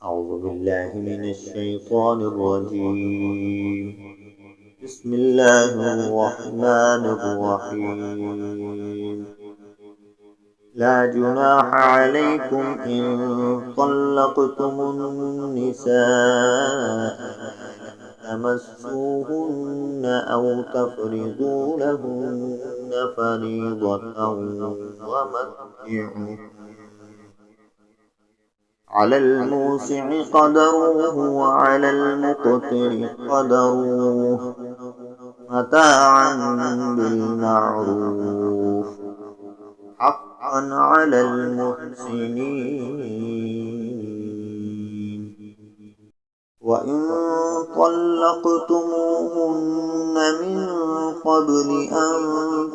أعوذ بالله من الشيطان الرجيم. بسم الله الرحمن الرحيم. لا جناح عليكم إن طلقتم النساء تمسوهن أو تفرضوا لهن فريضة ومتعوهن على الموسع قدره وعلى المقتر قدره متاعا بالمعروف حقا على المحسنين. وإن طلقتموهن من قبل أن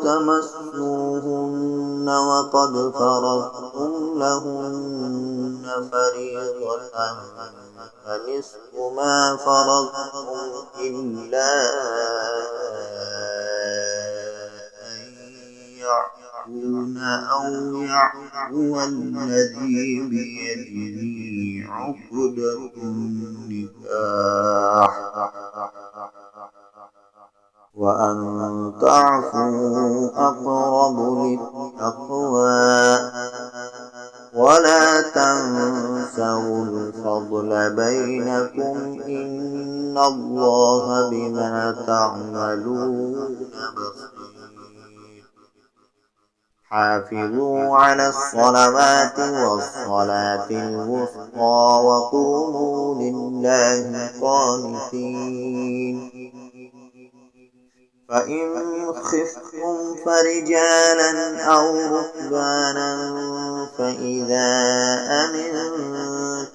تمسوهن وقد فرضتم لهن فريضة فنصف ما فرضتم إلا أن يعفون أو يعفو الذي بيده عقدة النكاح وأن تعفوا أقرب للتقوى ولا تنسوا الفضل بينكم إن الله بما تعملون بصير. حافظوا على الصلوات والصلاة الوسطى وقوموا لله قانتين. فإن خفتم فرجالا أو ركبانا فإذا أمنتم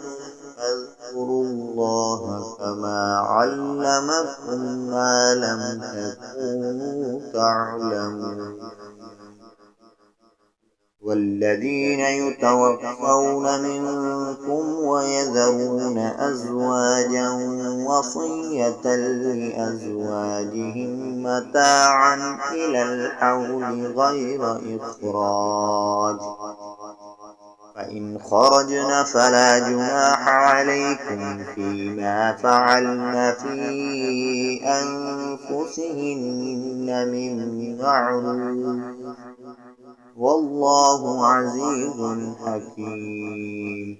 فاذكروا الله كما علمكم ما لم تكونوا تعلمون. والذين يتوفون منكم ويذرون أزواجا وصية لأزواجهم متاعا إلى الحول غير إخراج فإن خرجن فلا جناح عليكم فيما فعلن في أنفسهن من معروف والله عزيز حكيم.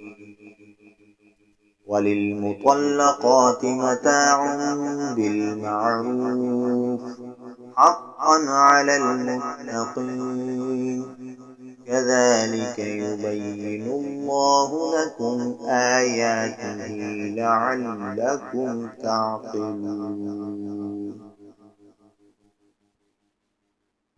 وللمطلقات متاع بالمعروف حقا على المتقين. كذلك يبين الله لكم آياته لعلكم تعقلون.